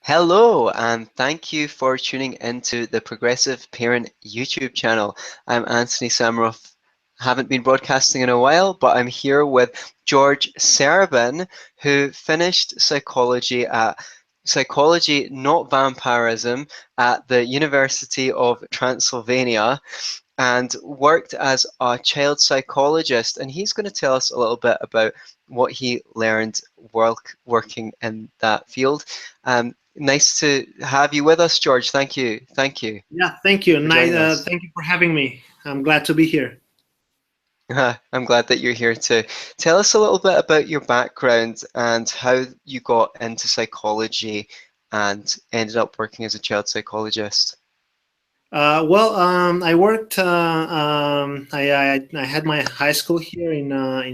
Hello, and thank you for tuning into the Progressive Parent YouTube channel. I'm Anthony Samaroff. Haven't been broadcasting in a while, but I'm here with George Serban, who finished psychology, not vampirism, at the University of Transylvania and worked as a child psychologist. And he's going to tell us a little bit about what he learned working in that field. Nice to have you with us, George. Thank you. Thank you Yeah, thank you. for joining us. Thank you for having me. I'm glad to be here. I'm glad that you're here to tell us a little bit about your background and how you got into psychology and ended up working as a child psychologist. I worked. I had my high school here in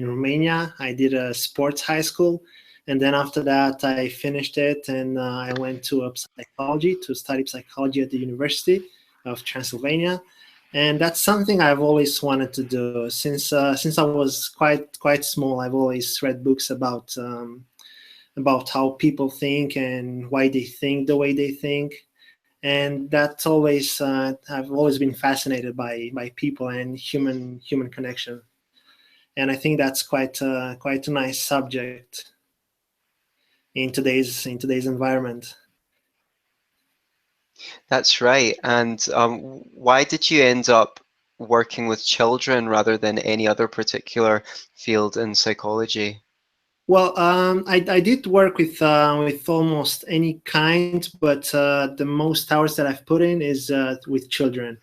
Romania. I did a sports high school, and then after that, I finished it, and I went to psychology to study psychology at the University of Transylvania, and that's something I've always wanted to do since I was quite small. I've always read books about how people think and why they think the way they think, and that's always I've always been fascinated by people and human connection, and I think that's quite a nice subject in today's environment. That's right. And why did you end up working with children rather than any other particular field in psychology? Well, I did work with almost any kind, but the most hours that I've put in is with children.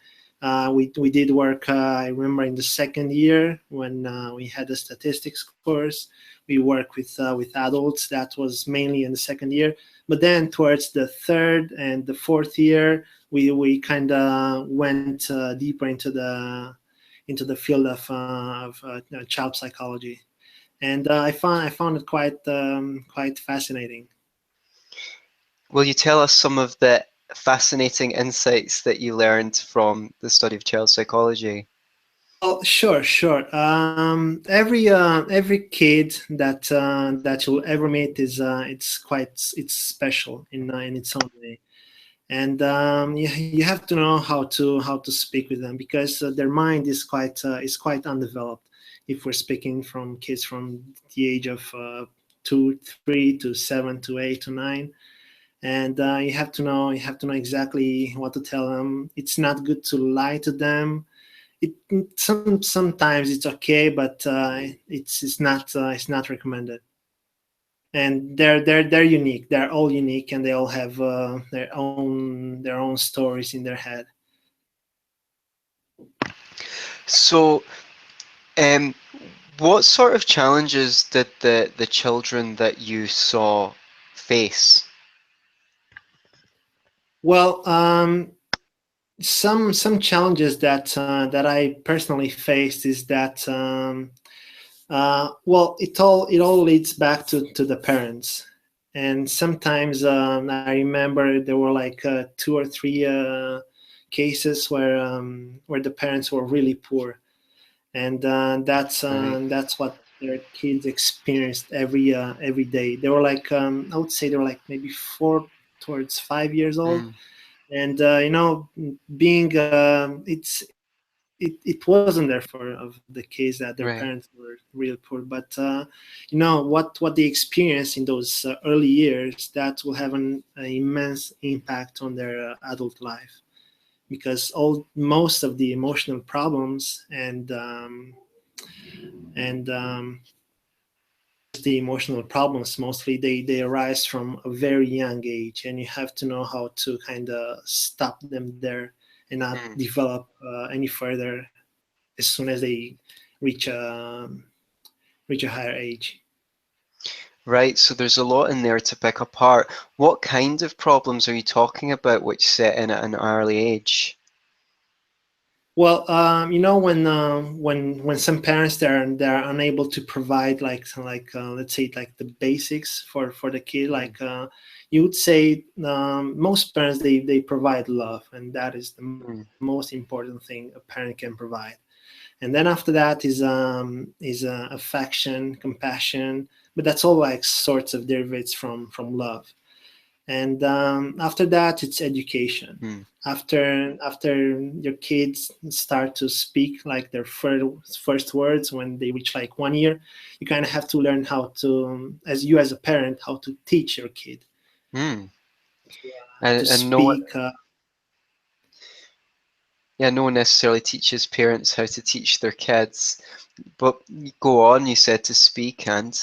We did work. I remember in the second year when we had the statistics course, we worked with adults. That was mainly in the second year. But then towards the third and the fourth year, we kind of went deeper into the field of child psychology, and I found it quite fascinating. Will you tell us some of the fascinating insights that you learned from the study of child psychology? Well, sure. Every kid that you'll ever meet is it's special in its own way, and you have to know how to speak with them because their mind is quite undeveloped. If we're speaking from kids from the age of 2, 3 to 7 to 8 to 9, and you have to know exactly what to tell them. It's not good to lie to them. Sometimes it's okay, but it's not recommended. And they're unique. They're all unique, and they all have their own stories in their head. So, um, what sort of challenges did the children that you saw face? Well, some challenges that I personally faced is that well, it all leads back to the parents, and sometimes I remember there were like 2 or 3 cases where the parents were really poor, and Right. that's what their kids experienced every day. They were like I would say they were like maybe 4 towards 5 years old, Mm, and being it wasn't there for of the case that their right. parents were real poor, but what they experience in those early years, that will have an immense impact on their adult life, because all most of the emotional problems and the emotional problems mostly they arise from a very young age, and you have to know how to kind of stop them there and not Mm. develop any further as soon as they reach a reach a higher age. Right, so there's a lot in there to pick apart. What kind of problems are you talking about which set in at an early age? Well, when some parents they're unable to provide let's say like the basics for the kid, Mm, like you would say most parents they provide love, and that is the mm, most important thing a parent can provide. And then after that is affection, compassion, but that's all like sorts of derivatives from love. And after that, it's education. Hmm. After your kids start to speak like their first words when they reach like 1 year, you kind of have to learn how to, as you as a parent, how to teach your kid Hmm. to And no one, speak. yeah, no one necessarily teaches parents how to teach their kids. But go on, you said to speak and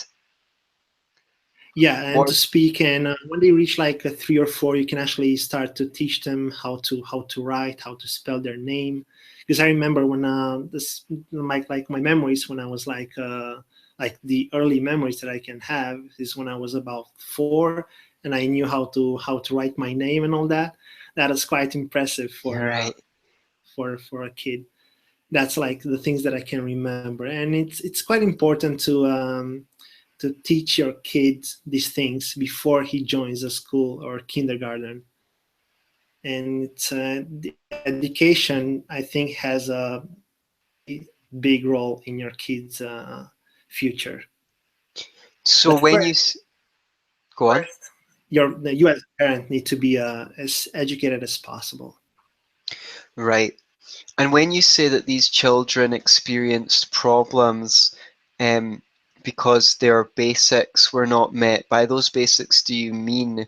Yeah, and to what? speak. And when they reach like 3 or 4, you can actually start to teach them how to write, how to spell their name. Because I remember when this like my memories when I was like the early memories that I can have is when I was about 4, and I knew how to write my name and all that. That is quite impressive You're right. for a kid. That's like the things that I can remember, and it's quite important to teach your kid these things before he joins a school or kindergarten. And the education, I think, has a big role in your kid's future. So But when go on. first, you as a parent need to be as educated as possible. Right. And when you say that these children experienced problems um, because their basics were not met, by those basics, do you mean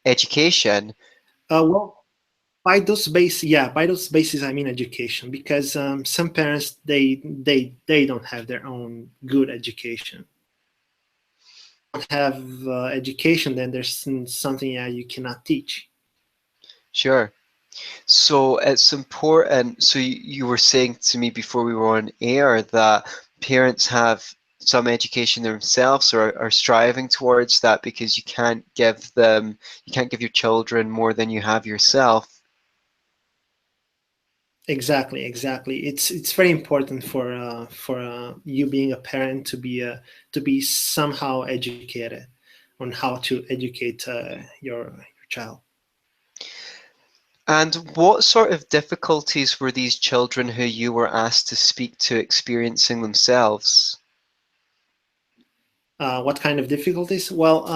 education? Well, by those bases, I mean education, because some parents they don't have their own good education. Don't have education, then there's something you cannot teach. Sure. So it's important. So you were saying to me before we were on air that parents have some education themselves or are striving towards that because you can't give your children more than you have yourself. Exactly, exactly. It's very important for you being a parent to be somehow educated on how to educate your child. And what sort of difficulties were these children who you were asked to speak to experiencing themselves? What kind of difficulties? Well,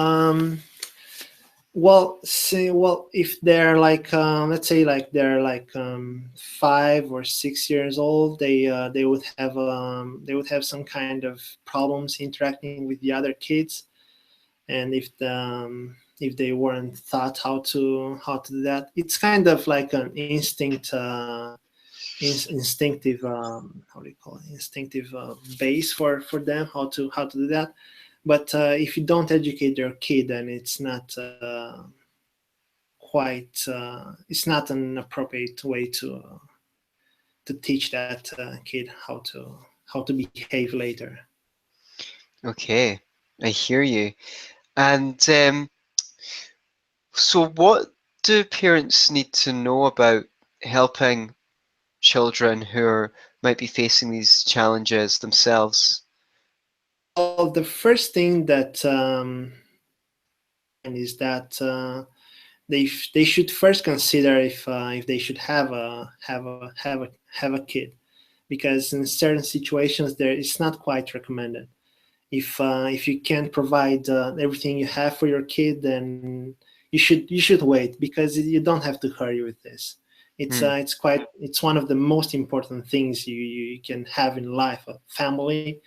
if they're like, let's say, like they're like 5 or 6 years old, they would have some kind of problems interacting with the other kids, and if they weren't taught how to do that, it's kind of like an instinctive, how do you call it, instinctive base for them how to do that. But if you don't educate your kid, then it's not an appropriate way to teach that kid how to behave later. Okay, I hear you. And so what do parents need to know about helping children who might be facing these challenges themselves? Well, the first thing that is that they should first consider if they should have a kid, because in certain situations there it's not quite recommended. If you can't provide everything you have for your kid, then you should wait, because you don't have to hurry with this. Hmm. It's one of the most important things you can have in life: a family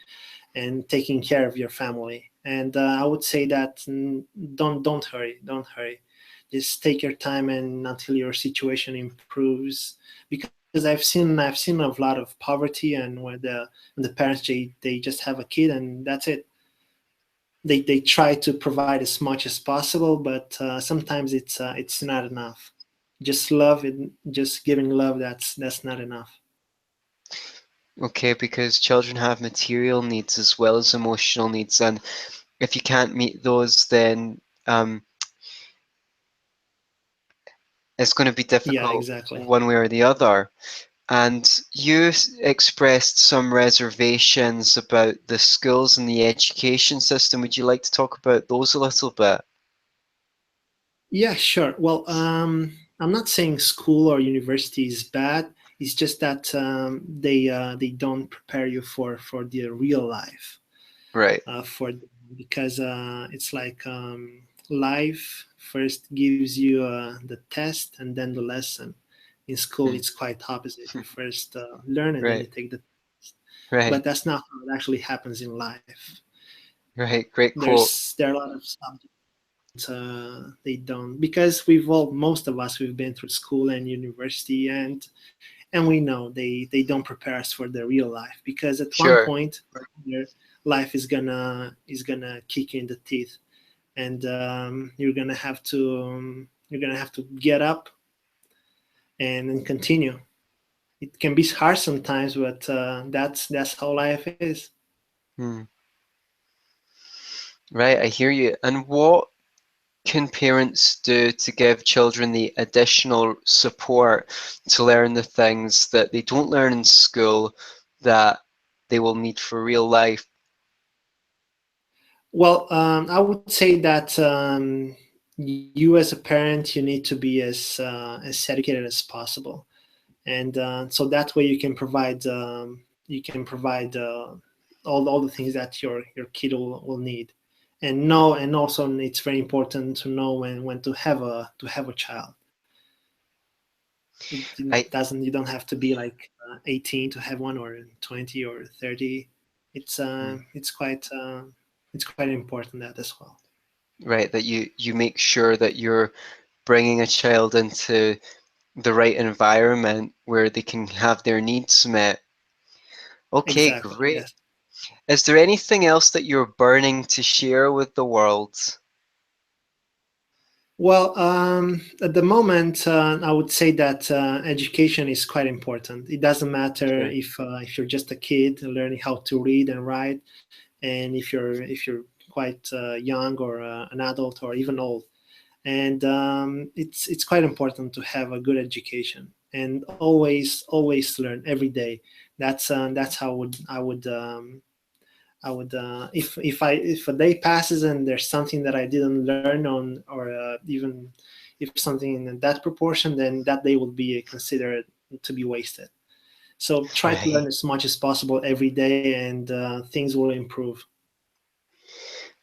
and taking care of your family. And I would say that don't hurry. Just take your time and until your situation improves. Because I've seen a lot of poverty, and when the parents they just have a kid and that's it. They try to provide as much as possible, but sometimes it's not enough. Just love it, just giving love. That's not enough. Okay, because children have material needs as well as emotional needs, and if you can't meet those, then it's going to be Yeah, difficult exactly. one way or the other. And you expressed some reservations about the schools and the education system. Would you like to talk about those a little bit? Yeah, sure. Well, I'm not saying school or university is bad. It's just that they don't prepare you for the real life. Right. For Because it's like life first gives you the test and then the lesson. In school, Hmm. it's quite opposite. You first learn and then you Right, take the test. But right, that's not how it actually happens in life. right. Great quote. There are a lot of subjects they don't, because we've all, most of us, we've been through school and university, and we know they don't prepare us for the real life, because at one Sure. point your life is gonna kick you in the teeth, and you're gonna have to get up and continue. It can be hard sometimes, but that's how life is. Hmm. Right, I hear you. And what can parents do to give children the additional support to learn the things that they don't learn in school that they will need for real life? Well, I would say that you as a parent, you need to be as educated as possible, and so that way you can provide all the things that your kid will need, and know, and also it's very important to know when to have a child. I It doesn't, you don't have to be like 18 to have one, or 20 or 30. It's hmm, it's quite important, that as well. right, that you make sure that you're bringing a child into the right environment where they can have their needs met. Okay, Exactly, great. yes. Is there anything else that you're burning to share with the world? Well, at the moment, I would say that education is quite important. It doesn't matter Sure. if you're just a kid learning how to read and write, and if you're quite young, or an adult, or even old. And it's quite important to have a good education, and always learn every day. That's how I would if a day passes and there's something that I didn't learn on, or even if something in that proportion, then that day will be considered to be wasted. So try to learn Right. as much as possible every day, and things will improve.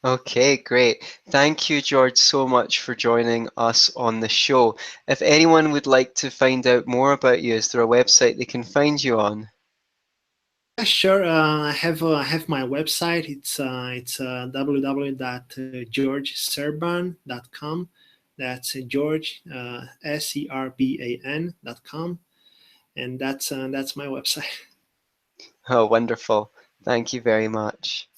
Okay, great. Thank you, George, so much for joining us on the show. If anyone would like to find out more about you, is there a website they can find you on? Yeah, sure. I have my website. It's www.georgeserban.com. That's George Serban.com, and that's my website. Oh, wonderful. Thank you very much.